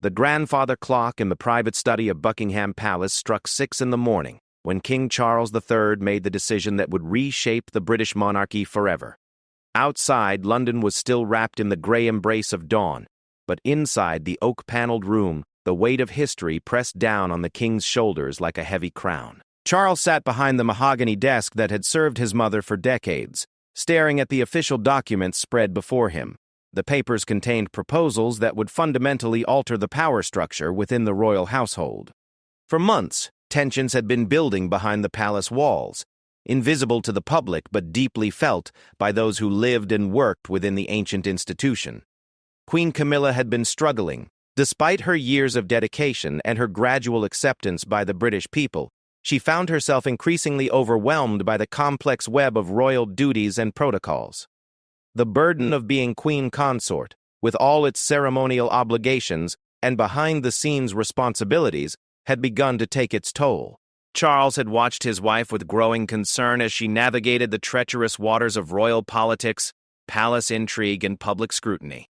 The grandfather clock in the private study of Buckingham Palace struck 6 in the morning, when King Charles III made the decision that would reshape the British monarchy forever. Outside, London was still wrapped in the grey embrace of dawn, but inside the oak-paneled room, the weight of history pressed down on the king's shoulders like a heavy crown. Charles sat behind the mahogany desk that had served his mother for decades, staring at the official documents spread before him. The papers contained proposals that would fundamentally alter the power structure within the royal household. For months, tensions had been building behind the palace walls, invisible to the public but deeply felt by those who lived and worked within the ancient institution. Queen Camilla had been struggling. Despite her years of dedication and her gradual acceptance by the British people, she found herself increasingly overwhelmed by the complex web of royal duties and protocols. The burden of being queen consort, with all its ceremonial obligations and behind-the-scenes responsibilities, had begun to take its toll. Charles had watched his wife with growing concern as she navigated the treacherous waters of royal politics, palace intrigue, and public scrutiny.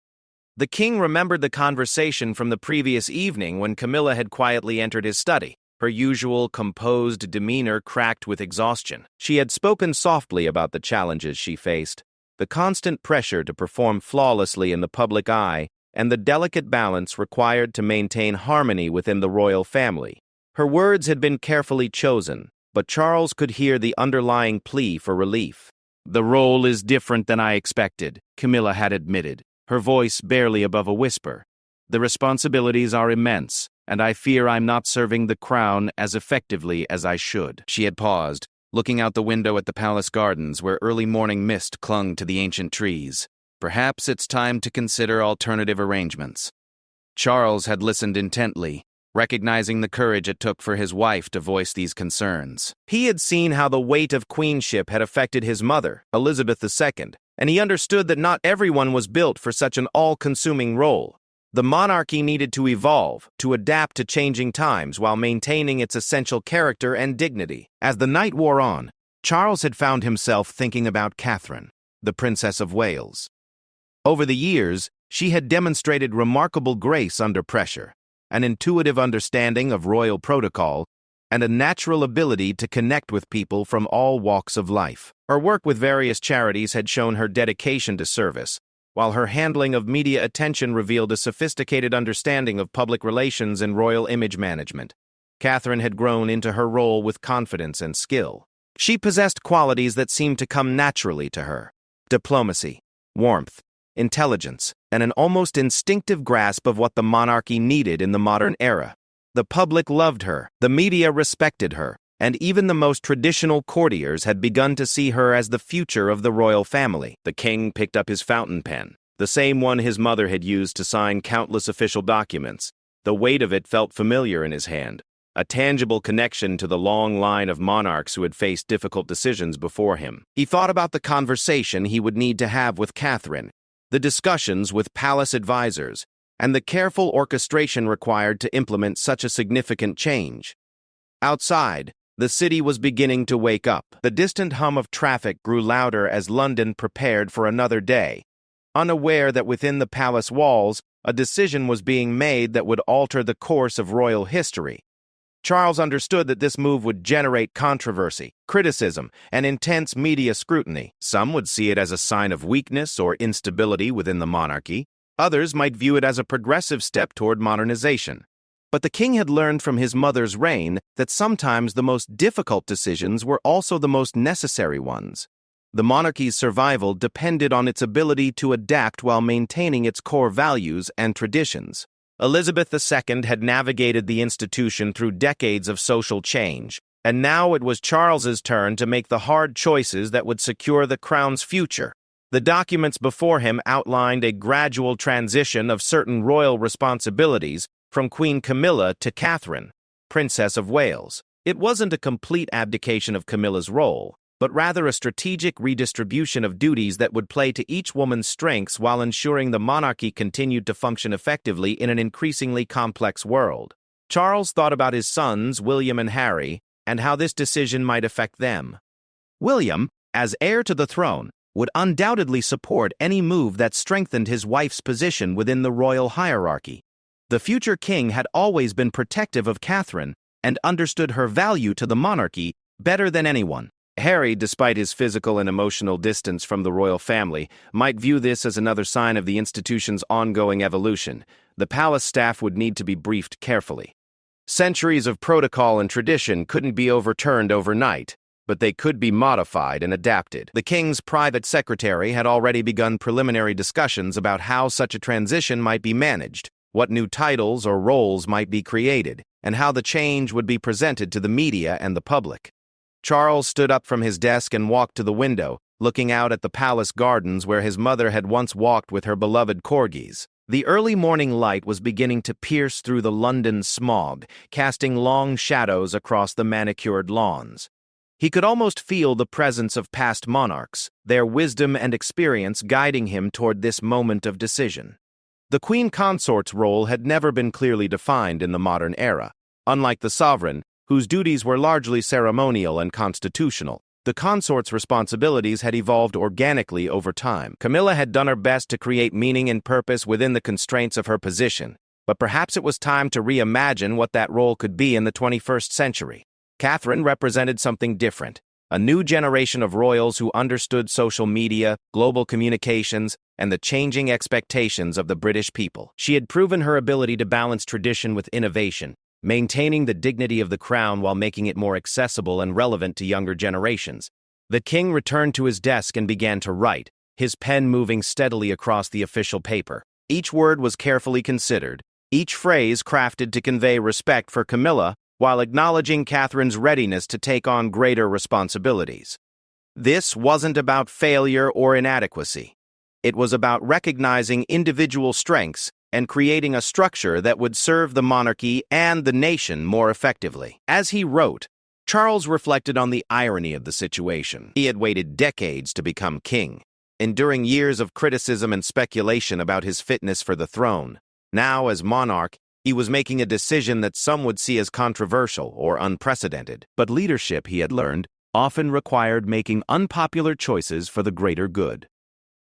The king remembered the conversation from the previous evening when Camilla had quietly entered his study, her usual composed demeanor cracked with exhaustion. She had spoken softly about the challenges she faced, the constant pressure to perform flawlessly in the public eye, and the delicate balance required to maintain harmony within the royal family. Her words had been carefully chosen, but Charles could hear the underlying plea for relief. "The role is different than I expected," Camilla had admitted, her voice barely above a whisper. "The responsibilities are immense, and I fear I'm not serving the crown as effectively as I should." She had paused, looking out the window at the palace gardens where early morning mist clung to the ancient trees. "Perhaps it's time to consider alternative arrangements." Charles had listened intently, recognizing the courage it took for his wife to voice these concerns. He had seen how the weight of queenship had affected his mother, Elizabeth II, and he understood that not everyone was built for such an all-consuming role. The monarchy needed to evolve, to adapt to changing times while maintaining its essential character and dignity. As the night wore on, Charles had found himself thinking about Catherine, the Princess of Wales. Over the years, she had demonstrated remarkable grace under pressure, an intuitive understanding of royal protocol, and a natural ability to connect with people from all walks of life. Her work with various charities had shown her dedication to service, while her handling of media attention revealed a sophisticated understanding of public relations and royal image management. Catherine had grown into her role with confidence and skill. She possessed qualities that seemed to come naturally to her: diplomacy, warmth, intelligence, and an almost instinctive grasp of what the monarchy needed in the modern era. The public loved her, the media respected her, and even the most traditional courtiers had begun to see her as the future of the royal family. The king picked up his fountain pen, the same one his mother had used to sign countless official documents. The weight of it felt familiar in his hand, a tangible connection to the long line of monarchs who had faced difficult decisions before him. He thought about the conversation he would need to have with Catherine, the discussions with palace advisors, and the careful orchestration required to implement such a significant change. Outside, the city was beginning to wake up. The distant hum of traffic grew louder as London prepared for another day, unaware that within the palace walls, a decision was being made that would alter the course of royal history. Charles understood that this move would generate controversy, criticism, and intense media scrutiny. Some would see it as a sign of weakness or instability within the monarchy. Others might view it as a progressive step toward modernization. But the king had learned from his mother's reign that sometimes the most difficult decisions were also the most necessary ones. The monarchy's survival depended on its ability to adapt while maintaining its core values and traditions. Elizabeth II had navigated the institution through decades of social change, and now it was Charles's turn to make the hard choices that would secure the crown's future. The documents before him outlined a gradual transition of certain royal responsibilities from Queen Camilla to Catherine, Princess of Wales. It wasn't a complete abdication of Camilla's role, but rather a strategic redistribution of duties that would play to each woman's strengths while ensuring the monarchy continued to function effectively in an increasingly complex world. Charles thought about his sons, William and Harry, and how this decision might affect them. William, as heir to the throne, would undoubtedly support any move that strengthened his wife's position within the royal hierarchy. The future king had always been protective of Catherine and understood her value to the monarchy better than anyone. Harry, despite his physical and emotional distance from the royal family, might view this as another sign of the institution's ongoing evolution. The palace staff would need to be briefed carefully. Centuries of protocol and tradition couldn't be overturned overnight, but they could be modified and adapted. The king's private secretary had already begun preliminary discussions about how such a transition might be managed, what new titles or roles might be created, and how the change would be presented to the media and the public. Charles stood up from his desk and walked to the window, looking out at the palace gardens where his mother had once walked with her beloved corgis. The early morning light was beginning to pierce through the London smog, casting long shadows across the manicured lawns. He could almost feel the presence of past monarchs, their wisdom and experience guiding him toward this moment of decision. The queen consort's role had never been clearly defined in the modern era. Unlike the sovereign, whose duties were largely ceremonial and constitutional, the consort's responsibilities had evolved organically over time. Camilla had done her best to create meaning and purpose within the constraints of her position, but perhaps it was time to reimagine what that role could be in the 21st century. Catherine represented something different, a new generation of royals who understood social media, global communications, and the changing expectations of the British people. She had proven her ability to balance tradition with innovation, maintaining the dignity of the crown while making it more accessible and relevant to younger generations. The king returned to his desk and began to write, his pen moving steadily across the official paper. Each word was carefully considered, each phrase crafted to convey respect for Camilla while acknowledging Catherine's readiness to take on greater responsibilities. This wasn't about failure or inadequacy. It was about recognizing individual strengths and creating a structure that would serve the monarchy and the nation more effectively. As he wrote, Charles reflected on the irony of the situation. He had waited decades to become king, enduring years of criticism and speculation about his fitness for the throne. Now, as monarch, he was making a decision that some would see as controversial or unprecedented. But leadership, he had learned, often required making unpopular choices for the greater good.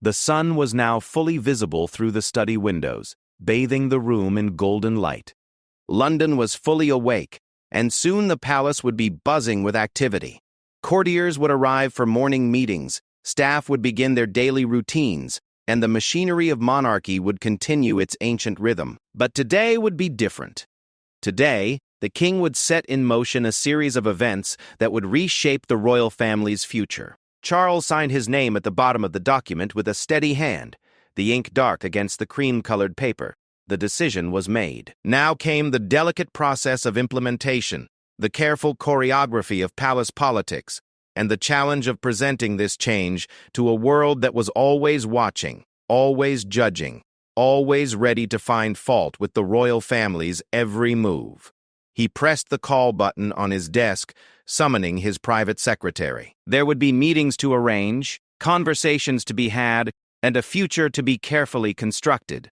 The sun was now fully visible through the study windows, bathing the room in golden light. London was fully awake, and soon the palace would be buzzing with activity. Courtiers would arrive for morning meetings, staff would begin their daily routines, and the machinery of monarchy would continue its ancient rhythm. But today would be different. Today, the king would set in motion a series of events that would reshape the royal family's future. Charles signed his name at the bottom of the document with a steady hand, the ink dark against the cream-colored paper. The decision was made. Now came the delicate process of implementation, the careful choreography of palace politics, and the challenge of presenting this change to a world that was always watching, always judging, always ready to find fault with the royal family's every move. He pressed the call button on his desk, summoning his private secretary. There would be meetings to arrange, conversations to be had, and a future to be carefully constructed.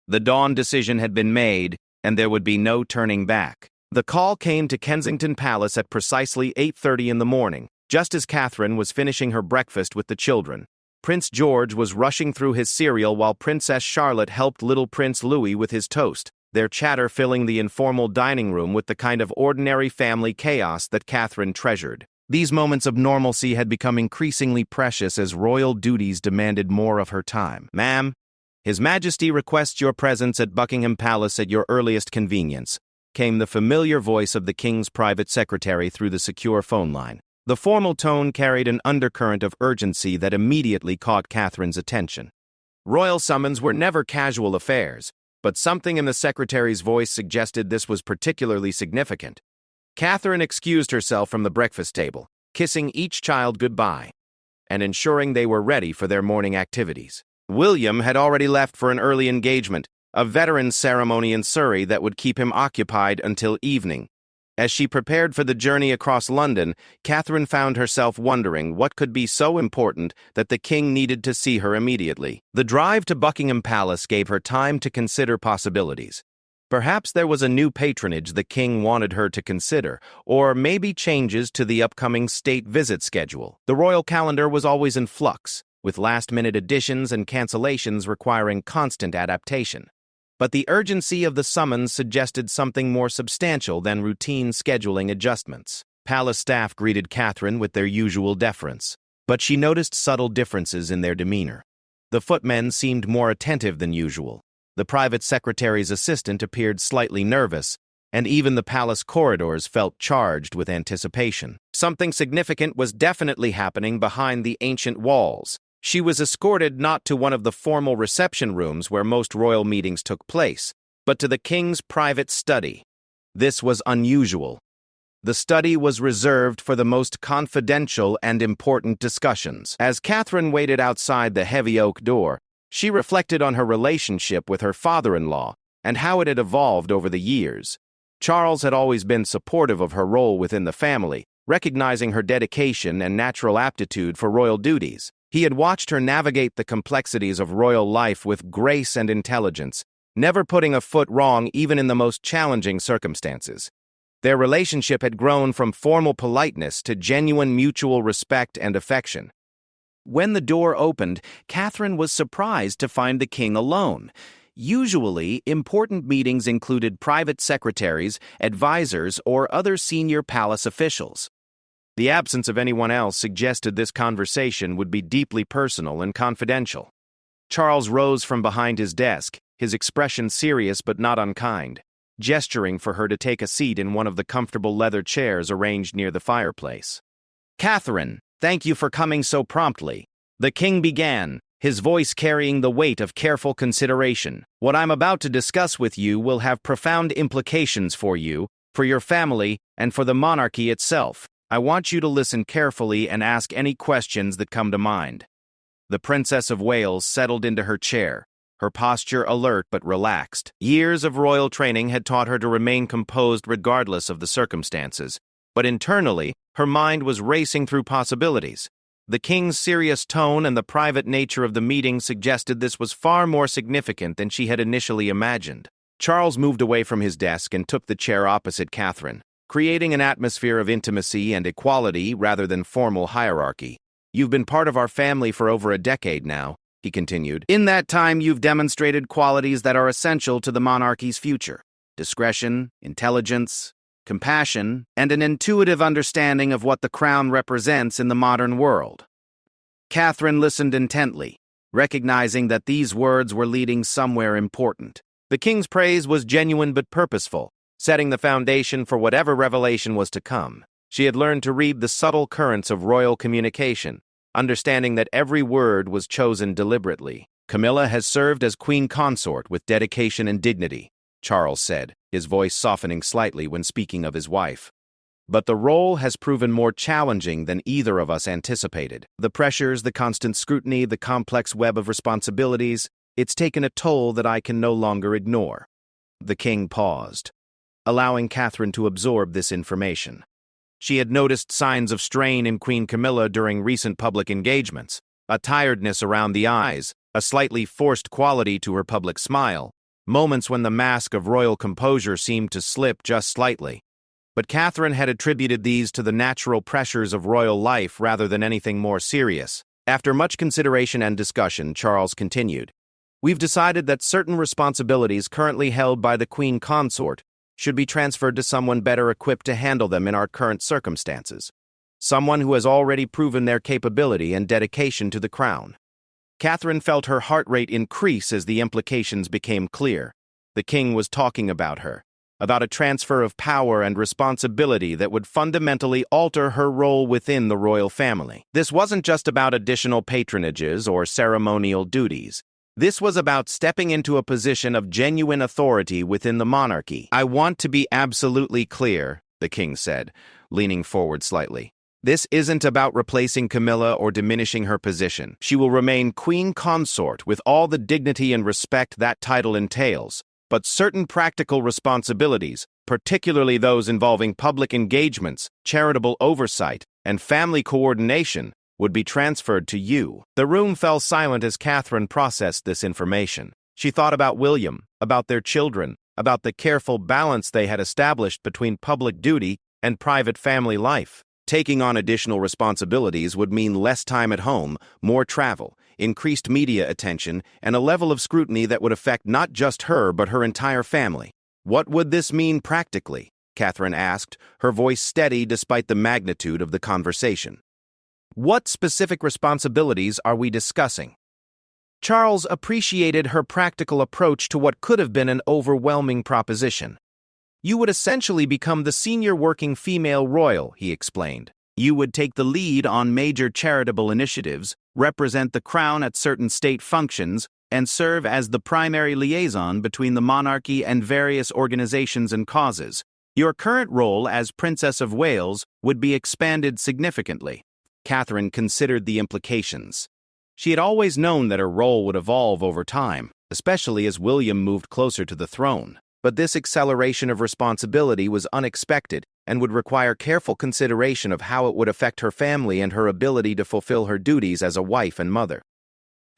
The dawn decision had been made, and there would be no turning back. The call came to Kensington Palace at precisely 8:30 in the morning, just as Catherine was finishing her breakfast with the children. Prince George was rushing through his cereal while Princess Charlotte helped little Prince Louis with his toast, their chatter filling the informal dining room with the kind of ordinary family chaos that Catherine treasured. These moments of normalcy had become increasingly precious as royal duties demanded more of her time. "Ma'am, His Majesty requests your presence at Buckingham Palace at your earliest convenience," came the familiar voice of the king's private secretary through the secure phone line. The formal tone carried an undercurrent of urgency that immediately caught Catherine's attention. Royal summons were never casual affairs, but something in the secretary's voice suggested this was particularly significant. Catherine excused herself from the breakfast table, kissing each child goodbye, and ensuring they were ready for their morning activities. William had already left for an early engagement, a veteran's ceremony in Surrey that would keep him occupied until evening. As she prepared for the journey across London, Catherine found herself wondering what could be so important that the king needed to see her immediately. The drive to Buckingham Palace gave her time to consider possibilities. Perhaps there was a new patronage the king wanted her to consider, or maybe changes to the upcoming state visit schedule. The royal calendar was always in flux, with last-minute additions and cancellations requiring constant adaptation. But the urgency of the summons suggested something more substantial than routine scheduling adjustments. Palace staff greeted Catherine with their usual deference, but she noticed subtle differences in their demeanor. The footmen seemed more attentive than usual. The private secretary's assistant appeared slightly nervous, and even the palace corridors felt charged with anticipation. Something significant was definitely happening behind the ancient walls. She was escorted not to one of the formal reception rooms where most royal meetings took place, but to the king's private study. This was unusual. The study was reserved for the most confidential and important discussions. As Catherine waited outside the heavy oak door, she reflected on her relationship with her father-in-law and how it had evolved over the years. Charles had always been supportive of her role within the family, recognizing her dedication and natural aptitude for royal duties. He had watched her navigate the complexities of royal life with grace and intelligence, never putting a foot wrong even in the most challenging circumstances. Their relationship had grown from formal politeness to genuine mutual respect and affection. When the door opened, Catherine was surprised to find the king alone. Usually, important meetings included private secretaries, advisors, or other senior palace officials. The absence of anyone else suggested this conversation would be deeply personal and confidential. Charles rose from behind his desk, his expression serious but not unkind, gesturing for her to take a seat in one of the comfortable leather chairs arranged near the fireplace. "Catherine, thank you for coming so promptly," the king began, his voice carrying the weight of careful consideration. "What I'm about to discuss with you will have profound implications for you, for your family, and for the monarchy itself. I want you to listen carefully and ask any questions that come to mind." The Princess of Wales settled into her chair, her posture alert but relaxed. Years of royal training had taught her to remain composed regardless of the circumstances, but internally, her mind was racing through possibilities. The king's serious tone and the private nature of the meeting suggested this was far more significant than she had initially imagined. Charles moved away from his desk and took the chair opposite Catherine, creating an atmosphere of intimacy and equality rather than formal hierarchy. "You've been part of our family for over a decade now," he continued. "In that time, you've demonstrated qualities that are essential to the monarchy's future: discretion, intelligence, compassion, and an intuitive understanding of what the crown represents in the modern world." Catherine listened intently, recognizing that these words were leading somewhere important. The king's praise was genuine but purposeful, setting the foundation for whatever revelation was to come. She had learned to read the subtle currents of royal communication, understanding that every word was chosen deliberately. "Camilla has served as queen consort with dedication and dignity," Charles said, his voice softening slightly when speaking of his wife. "But the role has proven more challenging than either of us anticipated. The pressures, the constant scrutiny, the complex web of responsibilities, it's taken a toll that I can no longer ignore." The king paused, allowing Catherine to absorb this information. She had noticed signs of strain in Queen Camilla during recent public engagements, a tiredness around the eyes, a slightly forced quality to her public smile, moments when the mask of royal composure seemed to slip just slightly. But Catherine had attributed these to the natural pressures of royal life rather than anything more serious. After much consideration and discussion, Charles continued, "We've decided that certain responsibilities currently held by the queen consort should be transferred to someone better equipped to handle them in our current circumstances, someone who has already proven their capability and dedication to the crown." Catherine felt her heart rate increase as the implications became clear. The king was talking about her, about a transfer of power and responsibility that would fundamentally alter her role within the royal family. This wasn't just about additional patronages or ceremonial duties. This was about stepping into a position of genuine authority within the monarchy. "I want to be absolutely clear," the king said, leaning forward slightly. "This isn't about replacing Camilla or diminishing her position. She will remain queen consort with all the dignity and respect that title entails, but certain practical responsibilities, particularly those involving public engagements, charitable oversight, and family coordination, would be transferred to you." The room fell silent as Catherine processed this information. She thought about William, about their children, about the careful balance they had established between public duty and private family life. Taking on additional responsibilities would mean less time at home, more travel, increased media attention, and a level of scrutiny that would affect not just her but her entire family. What would this mean practically? Catherine asked, her voice steady despite the magnitude of the conversation. What specific responsibilities are we discussing? Charles appreciated her practical approach to what could have been an overwhelming proposition. You would essentially become the senior working female royal, he explained. You would take the lead on major charitable initiatives, represent the crown at certain state functions, and serve as the primary liaison between the monarchy and various organizations and causes. Your current role as Princess of Wales would be expanded significantly. Catherine considered the implications. She had always known that her role would evolve over time, especially as William moved closer to the throne. But this acceleration of responsibility was unexpected and would require careful consideration of how it would affect her family and her ability to fulfill her duties as a wife and mother.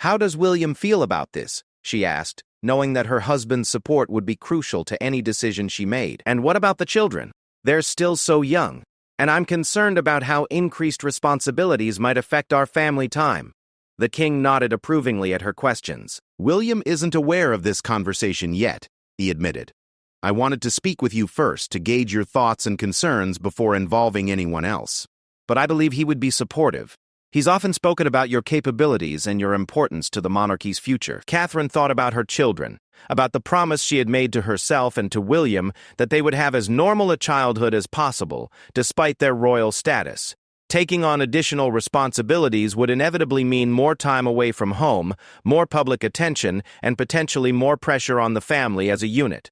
How does William feel about this? She asked, knowing that her husband's support would be crucial to any decision she made. And what about the children? They're still so young, and I'm concerned about how increased responsibilities might affect our family time. The king nodded approvingly at her questions. William isn't aware of this conversation yet, he admitted. I wanted to speak with you first to gauge your thoughts and concerns before involving anyone else. But I believe he would be supportive. He's often spoken about your capabilities and your importance to the monarchy's future. Catherine thought about her children, about the promise she had made to herself and to William that they would have as normal a childhood as possible, despite their royal status. Taking on additional responsibilities would inevitably mean more time away from home, more public attention, and potentially more pressure on the family as a unit.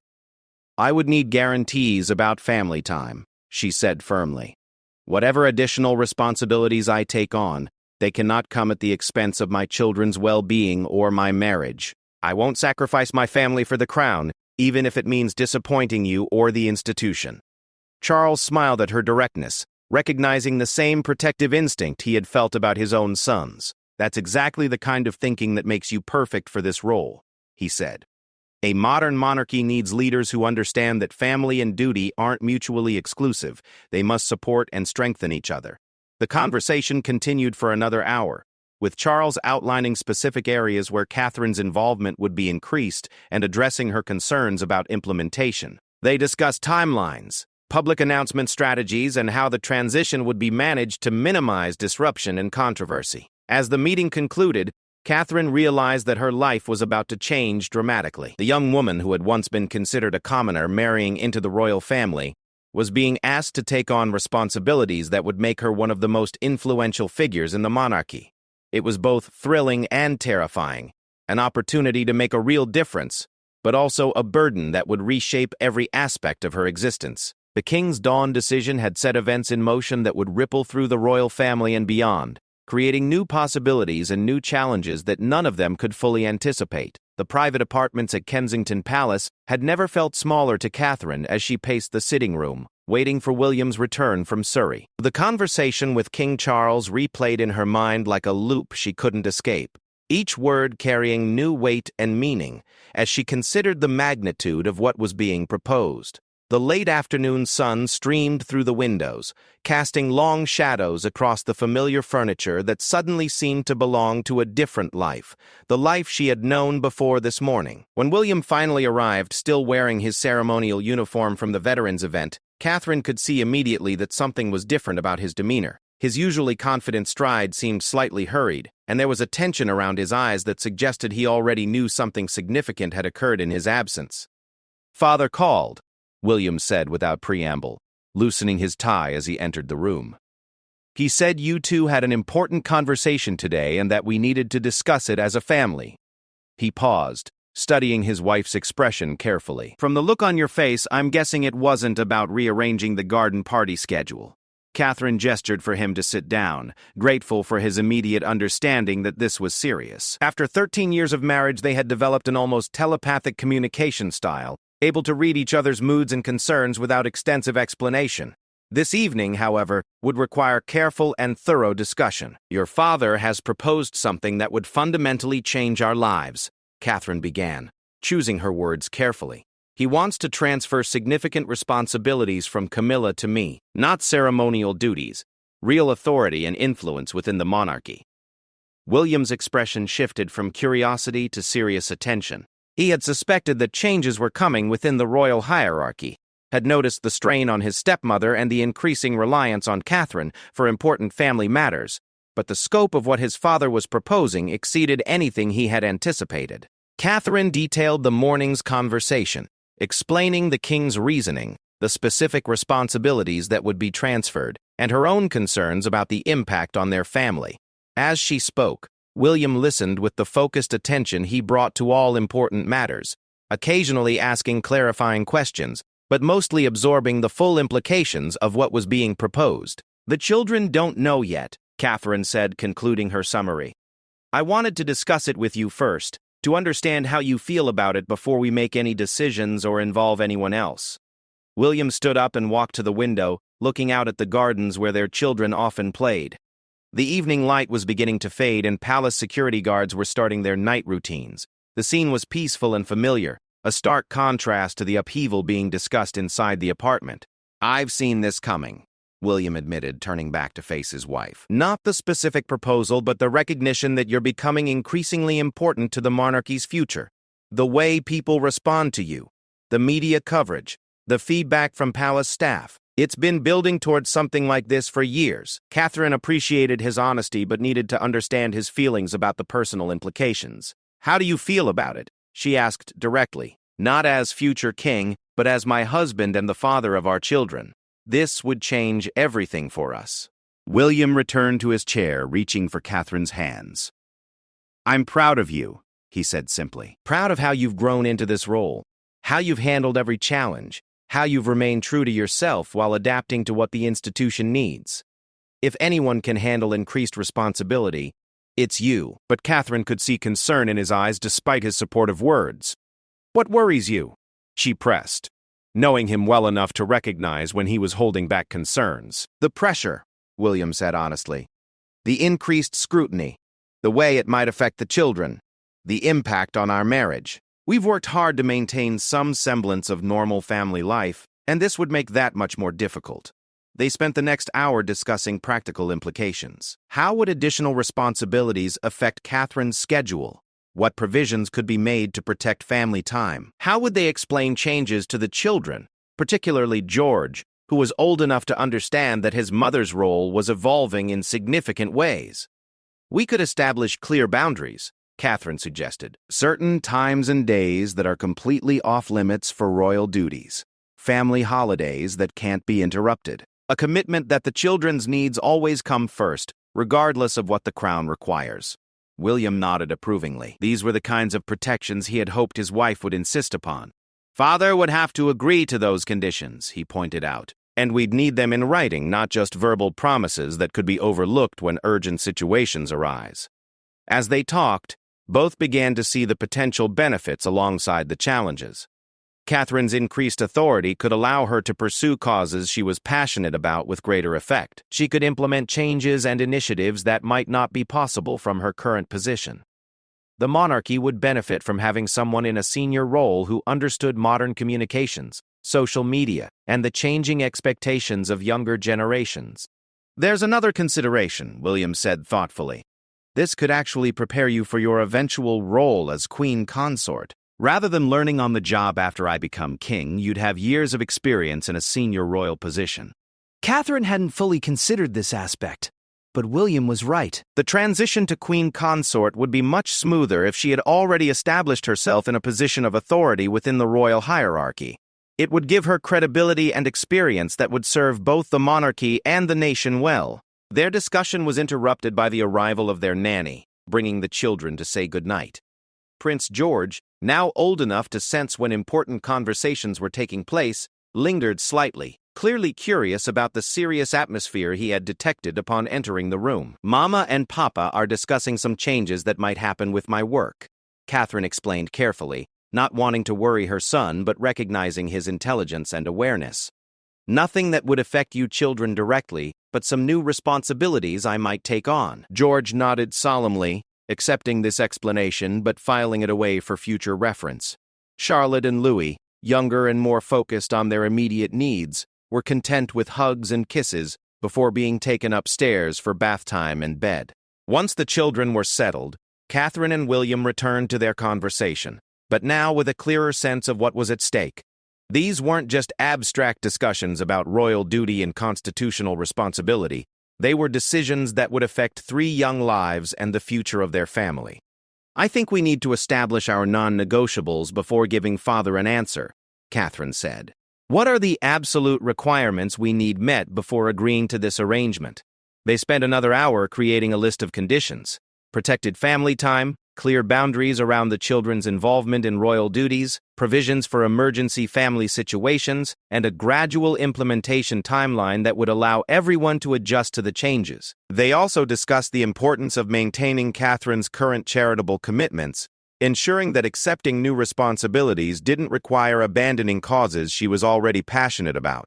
I would need guarantees about family time, she said firmly. Whatever additional responsibilities I take on, they cannot come at the expense of my children's well-being or my marriage. I won't sacrifice my family for the crown, even if it means disappointing you or the institution. Charles smiled at her directness, recognizing the same protective instinct he had felt about his own sons. That's exactly the kind of thinking that makes you perfect for this role, he said. A modern monarchy needs leaders who understand that family and duty aren't mutually exclusive. They must support and strengthen each other. The conversation continued for another hour, with Charles outlining specific areas where Catherine's involvement would be increased and addressing her concerns about implementation. They discussed timelines, public announcement strategies, and how the transition would be managed to minimize disruption and controversy. As the meeting concluded, Catherine realized that her life was about to change dramatically. The young woman who had once been considered a commoner marrying into the royal family was being asked to take on responsibilities that would make her one of the most influential figures in the monarchy. It was both thrilling and terrifying, an opportunity to make a real difference, but also a burden that would reshape every aspect of her existence. The King's Dawn decision had set events in motion that would ripple through the royal family and beyond, creating new possibilities and new challenges that none of them could fully anticipate. The private apartments at Kensington Palace had never felt smaller to Catherine as she paced the sitting room, waiting for William's return from Surrey. The conversation with King Charles replayed in her mind like a loop she couldn't escape, each word carrying new weight and meaning as she considered the magnitude of what was being proposed. The late afternoon sun streamed through the windows, casting long shadows across the familiar furniture that suddenly seemed to belong to a different life, the life she had known before this morning. When William finally arrived, still wearing his ceremonial uniform from the veterans event, Catherine could see immediately that something was different about his demeanor. His usually confident stride seemed slightly hurried, and there was a tension around his eyes that suggested he already knew something significant had occurred in his absence. "Father called," William said without preamble, loosening his tie as he entered the room. "He said you two had an important conversation today and that we needed to discuss it as a family." He paused, studying his wife's expression carefully. "From the look on your face, I'm guessing it wasn't about rearranging the garden party schedule." Catherine gestured for him to sit down, grateful for his immediate understanding that this was serious. After 13 years of marriage, they had developed an almost telepathic communication style, able to read each other's moods and concerns without extensive explanation. This evening, however, would require careful and thorough discussion. "Your father has proposed something that would fundamentally change our lives," Catherine began, choosing her words carefully. "He wants to transfer significant responsibilities from Camilla to me, not ceremonial duties, real authority and influence within the monarchy. William's expression shifted from curiosity to serious attention. He had suspected that changes were coming within the royal hierarchy, had noticed the strain on his stepmother and the increasing reliance on Catherine for important family matters, but the scope of what his father was proposing exceeded anything he had anticipated. Catherine detailed the morning's conversation, explaining the king's reasoning, the specific responsibilities that would be transferred, and her own concerns about the impact on their family. As she spoke, William listened with the focused attention he brought to all important matters, occasionally asking clarifying questions, but mostly absorbing the full implications of what was being proposed. "The children don't know yet," Catherine said, concluding her summary. "I wanted to discuss it with you first, to understand how you feel about it before we make any decisions or involve anyone else." William stood up and walked to the window, looking out at the gardens where their children often played. The evening light was beginning to fade and palace security guards were starting their night routines. The scene was peaceful and familiar, a stark contrast to the upheaval being discussed inside the apartment. "I've seen this coming," William admitted, turning back to face his wife. "Not the specific proposal, but the recognition that you're becoming increasingly important to the monarchy's future. The way people respond to you, the media coverage, the feedback from palace staff. It's been building towards something like this for years." Catherine appreciated his honesty but needed to understand his feelings about the personal implications. "How do you feel about it?" she asked directly. "Not as future king, but as my husband and the father of our children. This would change everything for us." William returned to his chair, reaching for Catherine's hands. "I'm proud of you," he said simply. "Proud of how you've grown into this role, how you've handled every challenge, how you've remained true to yourself while adapting to what the institution needs. If anyone can handle increased responsibility, it's you." But Catherine could see concern in his eyes despite his supportive words. "What worries you?" she pressed, knowing him well enough to recognize when he was holding back concerns. "The pressure," William said honestly. "The increased scrutiny, the way it might affect the children, the impact on our marriage. We've worked hard to maintain some semblance of normal family life, and this would make that much more difficult." They spent the next hour discussing practical implications. How would additional responsibilities affect Catherine's schedule? What provisions could be made to protect family time? How would they explain changes to the children, particularly George, who was old enough to understand that his mother's role was evolving in significant ways? "We could establish clear boundaries," Catherine suggested. "Certain times and days that are completely off-limits for royal duties. Family holidays that can't be interrupted. A commitment that the children's needs always come first, regardless of what the crown requires." William nodded approvingly. These were the kinds of protections he had hoped his wife would insist upon. "Father would have to agree to those conditions," he pointed out, "and we'd need them in writing, not just verbal promises that could be overlooked when urgent situations arise." As they talked, both began to see the potential benefits alongside the challenges. Catherine's increased authority could allow her to pursue causes she was passionate about with greater effect. She could implement changes and initiatives that might not be possible from her current position. The monarchy would benefit from having someone in a senior role who understood modern communications, social media, and the changing expectations of younger generations. "There's another consideration," William said thoughtfully. "This could actually prepare you for your eventual role as queen consort. Rather than learning on the job after I become king, you'd have years of experience in a senior royal position." Catherine hadn't fully considered this aspect, but William was right. The transition to queen consort would be much smoother if she had already established herself in a position of authority within the royal hierarchy. It would give her credibility and experience that would serve both the monarchy and the nation well. Their discussion was interrupted by the arrival of their nanny, bringing the children to say goodnight. Prince George, now old enough to sense when important conversations were taking place, lingered slightly, clearly curious about the serious atmosphere he had detected upon entering the room. "Mama and Papa are discussing some changes that might happen with my work," Catherine explained carefully, not wanting to worry her son but recognizing his intelligence and awareness. "Nothing that would affect you children directly, but some new responsibilities I might take on." George nodded solemnly, accepting this explanation but filing it away for future reference. Charlotte and Louis, younger and more focused on their immediate needs, were content with hugs and kisses before being taken upstairs for bath time and bed. Once the children were settled, Catherine and William returned to their conversation, but now with a clearer sense of what was at stake. These weren't just abstract discussions about royal duty and constitutional responsibility. They were decisions that would affect 3 young lives and the future of their family. "I think we need to establish our non-negotiables before giving Father an answer," Catherine said. "What are the absolute requirements we need met before agreeing to this arrangement?" They spent another hour creating a list of conditions: protected family time, clear boundaries around the children's involvement in royal duties, provisions for emergency family situations, and a gradual implementation timeline that would allow everyone to adjust to the changes. They also discussed the importance of maintaining Catherine's current charitable commitments, ensuring that accepting new responsibilities didn't require abandoning causes she was already passionate about.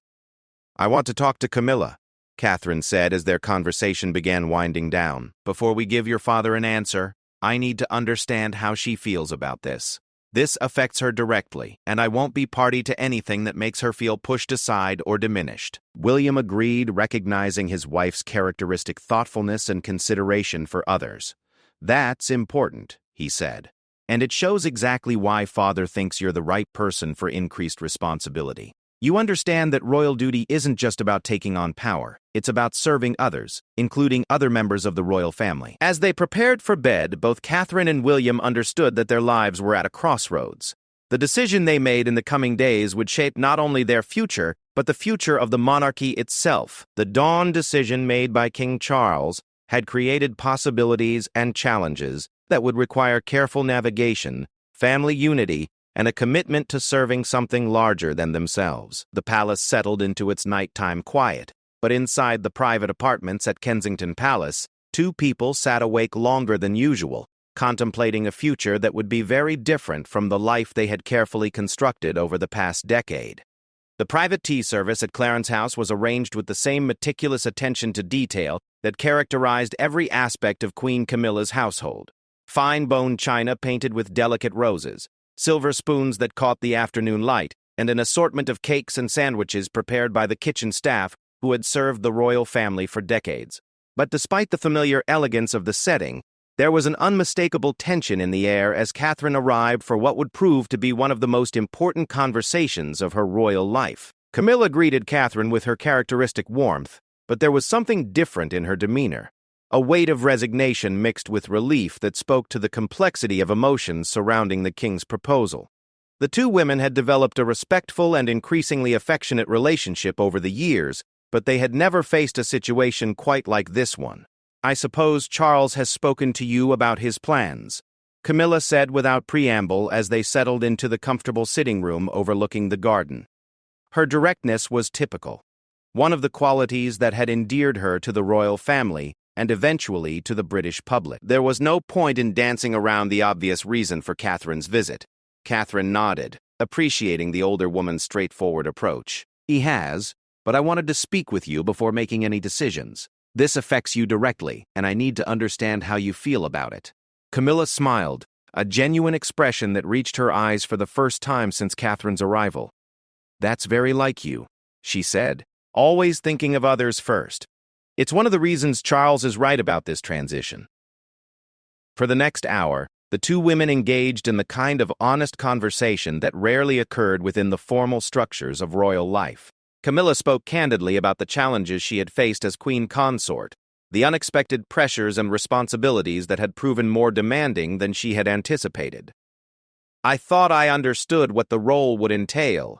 "I want to talk to Camilla," Catherine said as their conversation began winding down. "Before we give your father an answer, I need to understand how she feels about this. This affects her directly, and I won't be party to anything that makes her feel pushed aside or diminished." William agreed, recognizing his wife's characteristic thoughtfulness and consideration for others. "That's important," he said. "And it shows exactly why Father thinks you're the right person for increased responsibility. You understand that royal duty isn't just about taking on power. It's about serving others, including other members of the royal family." As they prepared for bed, both Catherine and William understood that their lives were at a crossroads. The decision they made in the coming days would shape not only their future, but the future of the monarchy itself. The dawn decision made by King Charles had created possibilities and challenges that would require careful navigation, family unity, and a commitment to serving something larger than themselves. The palace settled into its nighttime quiet, but inside the private apartments at Kensington Palace, 2 people sat awake longer than usual, contemplating a future that would be very different from the life they had carefully constructed over the past decade. The private tea service at Clarence House was arranged with the same meticulous attention to detail that characterized every aspect of Queen Camilla's household. Fine bone china painted with delicate roses, silver spoons that caught the afternoon light, and an assortment of cakes and sandwiches prepared by the kitchen staff who had served the royal family for decades. But despite the familiar elegance of the setting, there was an unmistakable tension in the air as Catherine arrived for what would prove to be one of the most important conversations of her royal life. Camilla greeted Catherine with her characteristic warmth, but there was something different in her demeanor. A weight of resignation mixed with relief that spoke to the complexity of emotions surrounding the king's proposal. The 2 women had developed a respectful and increasingly affectionate relationship over the years, but they had never faced a situation quite like this one. "I suppose Charles has spoken to you about his plans," Camilla said without preamble as they settled into the comfortable sitting room overlooking the garden. Her directness was typical, one of the qualities that had endeared her to the royal family and eventually to the British public. There was no point in dancing around the obvious reason for Catherine's visit. Catherine nodded, appreciating the older woman's straightforward approach. "He has, but I wanted to speak with you before making any decisions. This affects you directly, and I need to understand how you feel about it." Camilla smiled, a genuine expression that reached her eyes for the first time since Catherine's arrival. "That's very like you," she said, "always thinking of others first. It's one of the reasons Charles is right about this transition." For the next hour, the 2 women engaged in the kind of honest conversation that rarely occurred within the formal structures of royal life. Camilla spoke candidly about the challenges she had faced as queen consort, the unexpected pressures and responsibilities that had proven more demanding than she had anticipated. "I thought I understood what the role would entail,"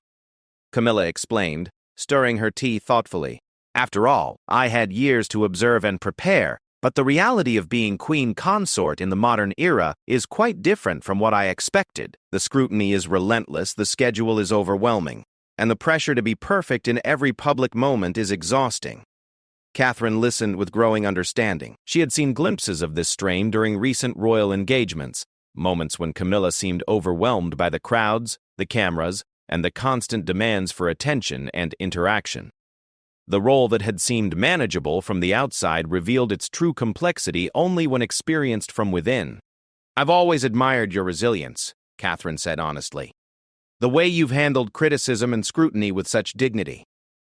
Camilla explained, stirring her tea thoughtfully. "After all, I had years to observe and prepare, but the reality of being queen consort in the modern era is quite different from what I expected. The scrutiny is relentless, the schedule is overwhelming, and the pressure to be perfect in every public moment is exhausting." Catherine listened with growing understanding. She had seen glimpses of this strain during recent royal engagements, moments when Camilla seemed overwhelmed by the crowds, the cameras, and the constant demands for attention and interaction. The role that had seemed manageable from the outside revealed its true complexity only when experienced from within. "I've always admired your resilience," Catherine said honestly. "The way you've handled criticism and scrutiny with such dignity.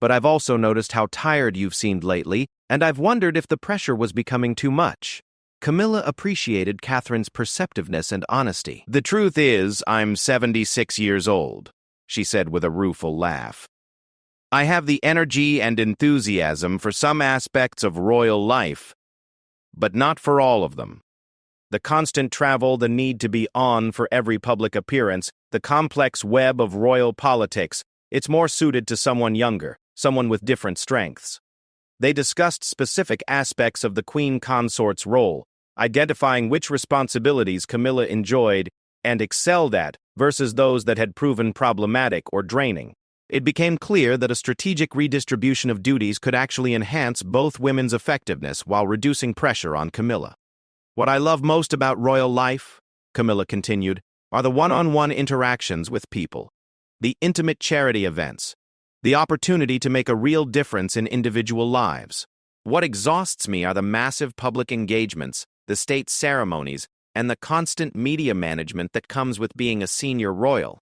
but I've also noticed how tired you've seemed lately, and I've wondered if the pressure was becoming too much." Camilla appreciated Catherine's perceptiveness and honesty. "The truth is, I'm 76 years old," she said with a rueful laugh. "I have the energy and enthusiasm for some aspects of royal life, but not for all of them. The constant travel, the need to be on for every public appearance, the complex web of royal politics, it's more suited to someone younger, someone with different strengths." They discussed specific aspects of the Queen Consort's role, identifying which responsibilities Camilla enjoyed and excelled at versus those that had proven problematic or draining. It became clear that a strategic redistribution of duties could actually enhance both women's effectiveness while reducing pressure on Camilla. "What I love most about royal life," Camilla continued, "are the one-on-one interactions with people, the intimate charity events, the opportunity to make a real difference in individual lives. What exhausts me are the massive public engagements, the state ceremonies, and the constant media management that comes with being a senior royal."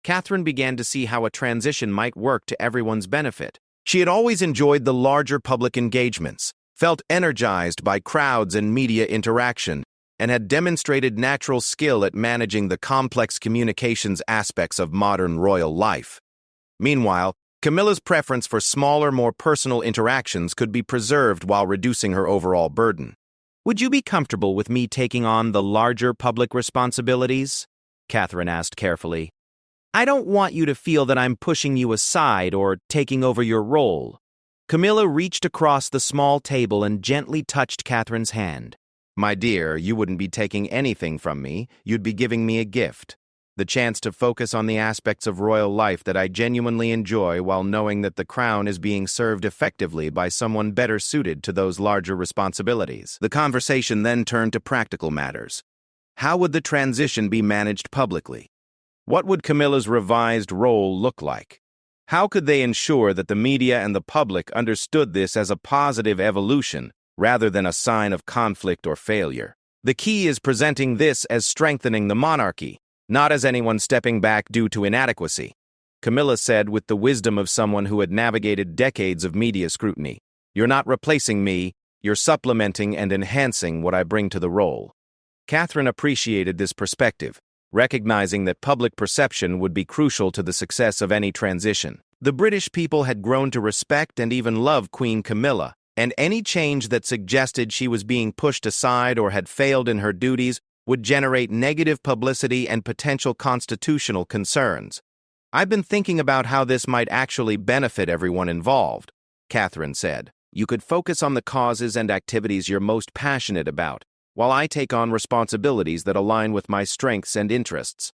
Catherine began to see how a transition might work to everyone's benefit. She had always enjoyed the larger public engagements, felt energized by crowds and media interaction, and had demonstrated natural skill at managing the complex communications aspects of modern royal life. Meanwhile, Camilla's preference for smaller, more personal interactions could be preserved while reducing her overall burden. "Would you be comfortable with me taking on the larger public responsibilities?" Catherine asked carefully. "I don't want you to feel that I'm pushing you aside or taking over your role." Camilla reached across the small table and gently touched Catherine's hand. "My dear, you wouldn't be taking anything from me, you'd be giving me a gift. The chance to focus on the aspects of royal life that I genuinely enjoy while knowing that the crown is being served effectively by someone better suited to those larger responsibilities." The conversation then turned to practical matters. How would the transition be managed publicly? What would Camilla's revised role look like? How could they ensure that the media and the public understood this as a positive evolution rather than a sign of conflict or failure? The key is presenting this as strengthening the monarchy, not as anyone stepping back due to inadequacy, Camilla said with the wisdom of someone who had navigated decades of media scrutiny. "You're not replacing me, you're supplementing and enhancing what I bring to the role." Catherine appreciated this perspective, recognizing that public perception would be crucial to the success of any transition. The British people had grown to respect and even love Queen Camilla, and any change that suggested she was being pushed aside or had failed in her duties would generate negative publicity and potential constitutional concerns. "I've been thinking about how this might actually benefit everyone involved," Catherine said. "You could focus on the causes and activities you're most passionate about, while I take on responsibilities that align with my strengths and interests.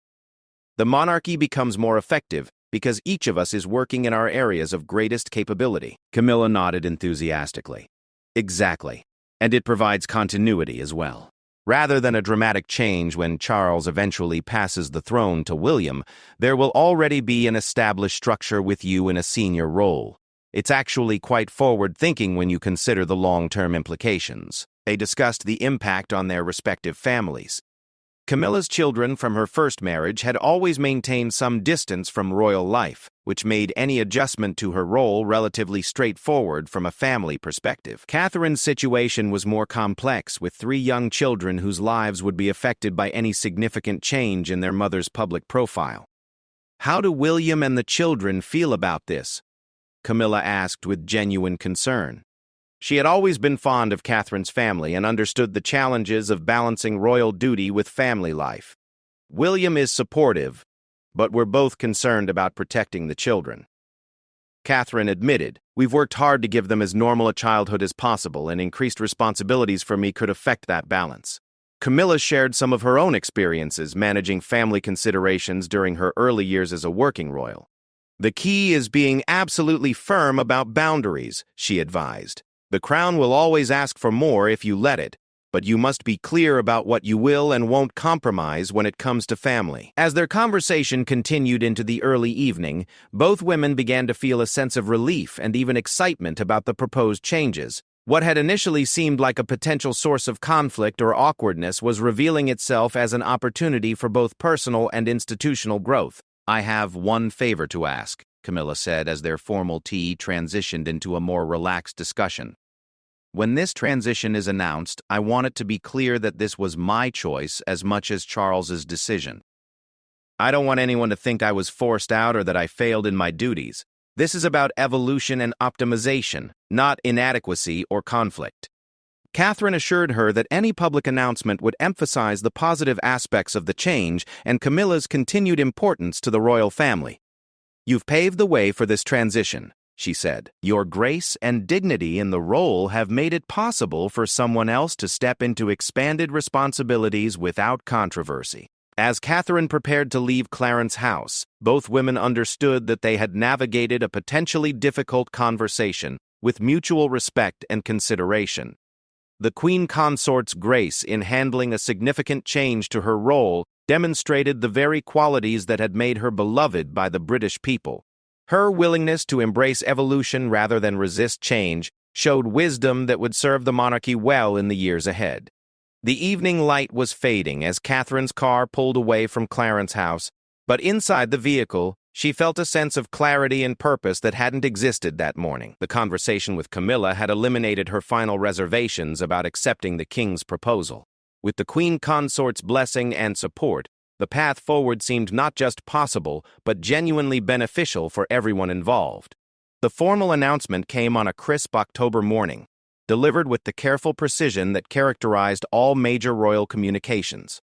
The monarchy becomes more effective because each of us is working in our areas of greatest capability." Camilla nodded enthusiastically. "Exactly. And it provides continuity as well. Rather than a dramatic change when Charles eventually passes the throne to William, there will already be an established structure with you in a senior role. It's actually quite forward-thinking when you consider the long-term implications." They discussed the impact on their respective families. Camilla's children from her first marriage had always maintained some distance from royal life, which made any adjustment to her role relatively straightforward from a family perspective. Catherine's situation was more complex, with 3 young children whose lives would be affected by any significant change in their mother's public profile. "How do William and the children feel about this?" Camilla asked with genuine concern. She had always been fond of Catherine's family and understood the challenges of balancing royal duty with family life. "William is supportive, but we're both concerned about protecting the children." Catherine admitted, "We've worked hard to give them as normal a childhood as possible, and increased responsibilities for me could affect that balance." Camilla shared some of her own experiences managing family considerations during her early years as a working royal. "The key is being absolutely firm about boundaries," she advised. "The crown will always ask for more if you let it, but you must be clear about what you will and won't compromise when it comes to family." As their conversation continued into the early evening, both women began to feel a sense of relief and even excitement about the proposed changes. What had initially seemed like a potential source of conflict or awkwardness was revealing itself as an opportunity for both personal and institutional growth. "I have one favor to ask," Camilla said as their formal tea transitioned into a more relaxed discussion. When this transition is announced, I want it to be clear that this was my choice as much as Charles's decision. I don't want anyone to think I was forced out or that I failed in my duties. This is about evolution and optimization, not inadequacy or conflict. Catherine assured her that any public announcement would emphasize the positive aspects of the change and Camilla's continued importance to the royal family. You've paved the way for this transition, she said. Your grace and dignity in the role have made it possible for someone else to step into expanded responsibilities without controversy. As Catherine prepared to leave Clarence's house, both women understood that they had navigated a potentially difficult conversation with mutual respect and consideration. The Queen Consort's grace in handling a significant change to her role demonstrated the very qualities that had made her beloved by the British people. Her willingness to embrace evolution rather than resist change showed wisdom that would serve the monarchy well in the years ahead. The evening light was fading as Catherine's car pulled away from Clarence's house, but inside the vehicle, she felt a sense of clarity and purpose that hadn't existed that morning. The conversation with Camilla had eliminated her final reservations about accepting the king's proposal. With the Queen Consort's blessing and support, the path forward seemed not just possible, but genuinely beneficial for everyone involved. The formal announcement came on a crisp October morning, delivered with the careful precision that characterized all major royal communications.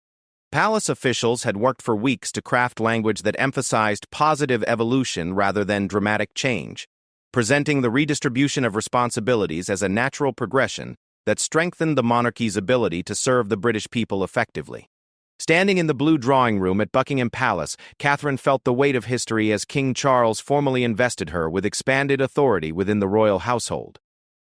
Palace officials had worked for weeks to craft language that emphasized positive evolution rather than dramatic change, presenting the redistribution of responsibilities as a natural progression that strengthened the monarchy's ability to serve the British people effectively. Standing in the blue drawing room at Buckingham Palace, Catherine felt the weight of history as King Charles formally invested her with expanded authority within the royal household.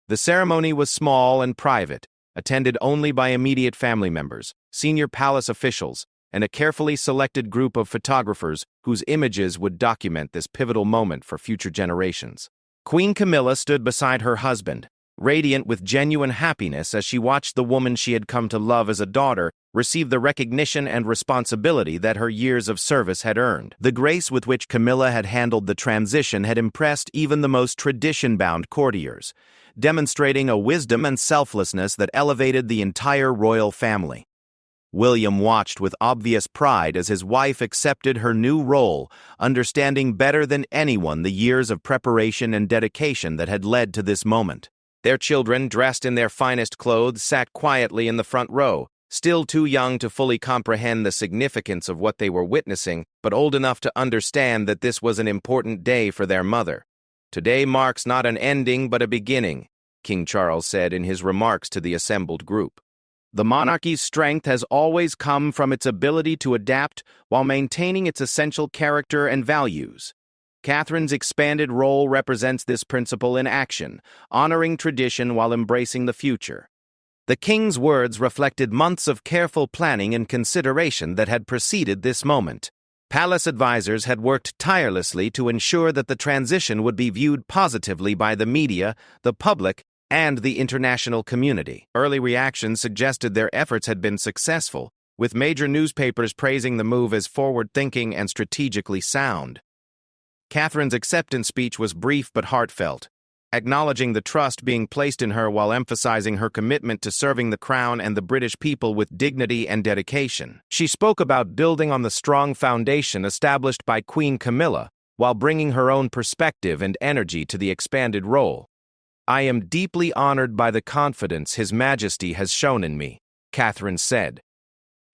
The ceremony was small and private, attended only by immediate family members, senior palace officials, and a carefully selected group of photographers whose images would document this pivotal moment for future generations. Queen Camilla stood beside her husband, radiant with genuine happiness as she watched the woman she had come to love as a daughter receive the recognition and responsibility that her years of service had earned. The grace with which Camilla had handled the transition had impressed even the most tradition-bound courtiers, demonstrating a wisdom and selflessness that elevated the entire royal family. William watched with obvious pride as his wife accepted her new role, understanding better than anyone the years of preparation and dedication that had led to this moment. Their children, dressed in their finest clothes, sat quietly in the front row, still too young to fully comprehend the significance of what they were witnessing, but old enough to understand that this was an important day for their mother. Today marks not an ending but a beginning, King Charles said in his remarks to the assembled group. The monarchy's strength has always come from its ability to adapt while maintaining its essential character and values. Catherine's expanded role represents this principle in action, honoring tradition while embracing the future. The king's words reflected months of careful planning and consideration that had preceded this moment. Palace advisors had worked tirelessly to ensure that the transition would be viewed positively by the media, the public, and the international community. Early reactions suggested their efforts had been successful, with major newspapers praising the move as forward-thinking and strategically sound. Catherine's acceptance speech was brief but heartfelt, acknowledging the trust being placed in her while emphasizing her commitment to serving the crown and the British people with dignity and dedication. She spoke about building on the strong foundation established by Queen Camilla, while bringing her own perspective and energy to the expanded role. "I am deeply honored by the confidence His Majesty has shown in me," Catherine said,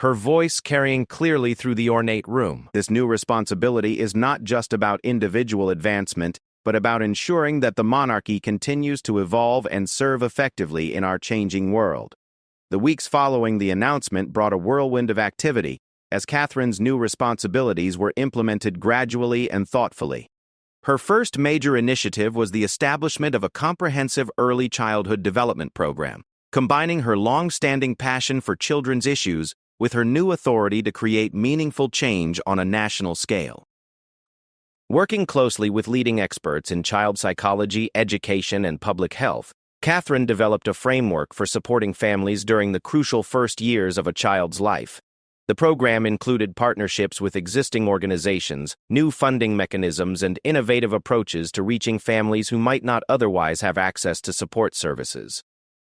her voice carrying clearly through the ornate room. This new responsibility is not just about individual advancement, but about ensuring that the monarchy continues to evolve and serve effectively in our changing world. The weeks following the announcement brought a whirlwind of activity, as Catherine's new responsibilities were implemented gradually and thoughtfully. Her first major initiative was the establishment of a comprehensive early childhood development program, combining her long-standing passion for children's issues with her new authority to create meaningful change on a national scale. Working closely with leading experts in child psychology, education, and public health, Catherine developed a framework for supporting families during the crucial first years of a child's life. The program included partnerships with existing organizations, new funding mechanisms, and innovative approaches to reaching families who might not otherwise have access to support services.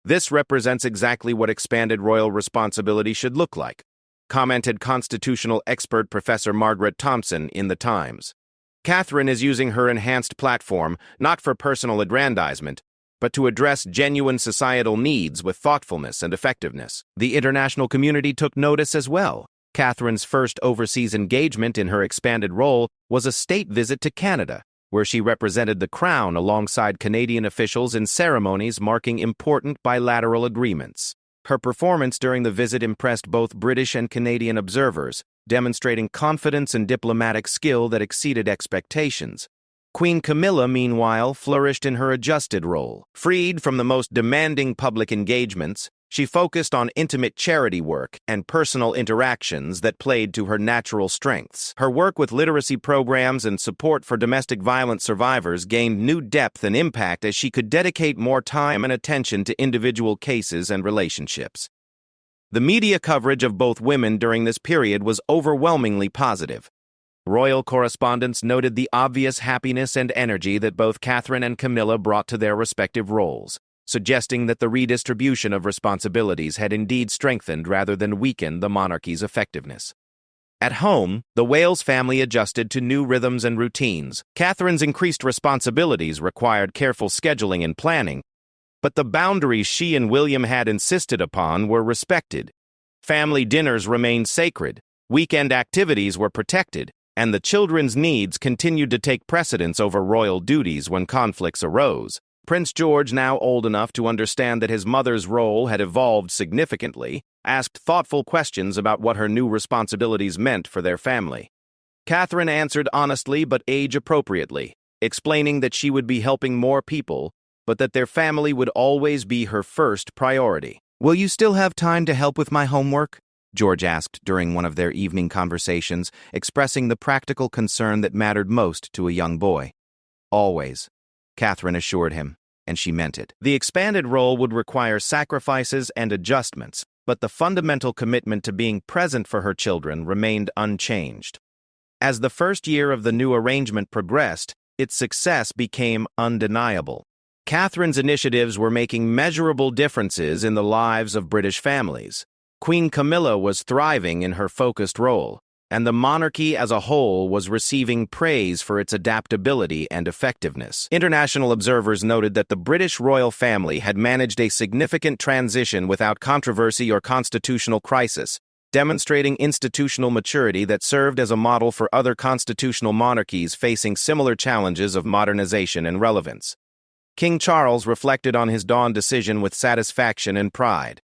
This represents exactly what expanded royal responsibility should look like, commented constitutional expert Professor Margaret Thompson in The Times. Catherine is using her enhanced platform not for personal aggrandizement, but to address genuine societal needs with thoughtfulness and effectiveness. The international community took notice as well. Catherine's first overseas engagement in her expanded role was a state visit to Canada, where she represented the Crown alongside Canadian officials in ceremonies marking important bilateral agreements. Her performance during the visit impressed both British and Canadian observers, demonstrating confidence and diplomatic skill that exceeded expectations. Queen Camilla, meanwhile, flourished in her adjusted role. Freed from the most demanding public engagements, she focused on intimate charity work and personal interactions that played to her natural strengths. Her work with literacy programs and support for domestic violence survivors gained new depth and impact as she could dedicate more time and attention to individual cases and relationships. The media coverage of both women during this period was overwhelmingly positive. Royal correspondents noted the obvious happiness and energy that both Catherine and Camilla brought to their respective roles, suggesting that the redistribution of responsibilities had indeed strengthened rather than weakened the monarchy's effectiveness. At home, the Wales family adjusted to new rhythms and routines. Catherine's increased responsibilities required careful scheduling and planning, but the boundaries she and William had insisted upon were respected. Family dinners remained sacred, weekend activities were protected, and the children's needs continued to take precedence over royal duties when conflicts arose. Prince George, now old enough to understand that his mother's role had evolved significantly, asked thoughtful questions about what her new responsibilities meant for their family. Catherine answered honestly but age-appropriately, explaining that she would be helping more people, but that their family would always be her first priority. "Will you still have time to help with my homework?" George asked during one of their evening conversations, expressing the practical concern that mattered most to a young boy. "Always," Catherine assured him, and she meant it. The expanded role would require sacrifices and adjustments, but the fundamental commitment to being present for her children remained unchanged. As the first year of the new arrangement progressed, its success became undeniable. Catherine's initiatives were making measurable differences in the lives of British families. Queen Camilla was thriving in her focused role, and the monarchy as a whole was receiving praise for its adaptability and effectiveness. International observers noted that the British royal family had managed a significant transition without controversy or constitutional crisis, demonstrating institutional maturity that served as a model for other constitutional monarchies facing similar challenges of modernization and relevance. King Charles reflected on his dawn decision with satisfaction and pride.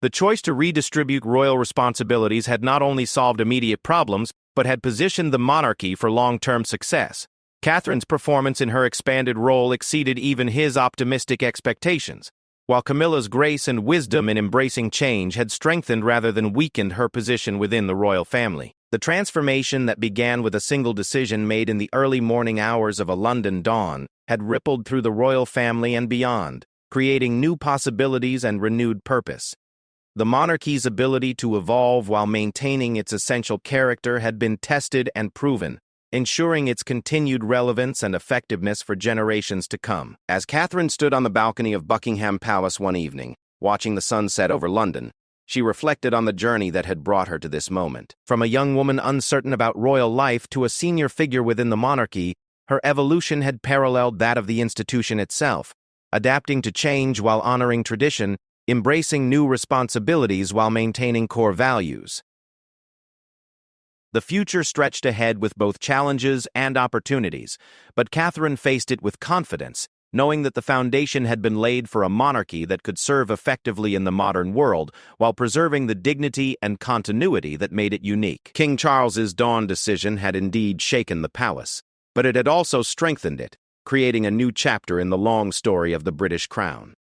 The choice to redistribute royal responsibilities had not only solved immediate problems, but had positioned the monarchy for long-term success. Catherine's performance in her expanded role exceeded even his optimistic expectations, while Camilla's grace and wisdom in embracing change had strengthened rather than weakened her position within the royal family. The transformation that began with a single decision made in the early morning hours of a London dawn had rippled through the royal family and beyond, creating new possibilities and renewed purpose. The monarchy's ability to evolve while maintaining its essential character had been tested and proven, ensuring its continued relevance and effectiveness for generations to come. As Catherine stood on the balcony of Buckingham Palace one evening, watching the sun set over London, she reflected on the journey that had brought her to this moment. From a young woman uncertain about royal life to a senior figure within the monarchy, her evolution had paralleled that of the institution itself, adapting to change while honoring tradition, embracing new responsibilities while maintaining core values. The future stretched ahead with both challenges and opportunities, but Catherine faced it with confidence, knowing that the foundation had been laid for a monarchy that could serve effectively in the modern world while preserving the dignity and continuity that made it unique. King Charles's dawn decision had indeed shaken the palace, but it had also strengthened it, creating a new chapter in the long story of the British crown.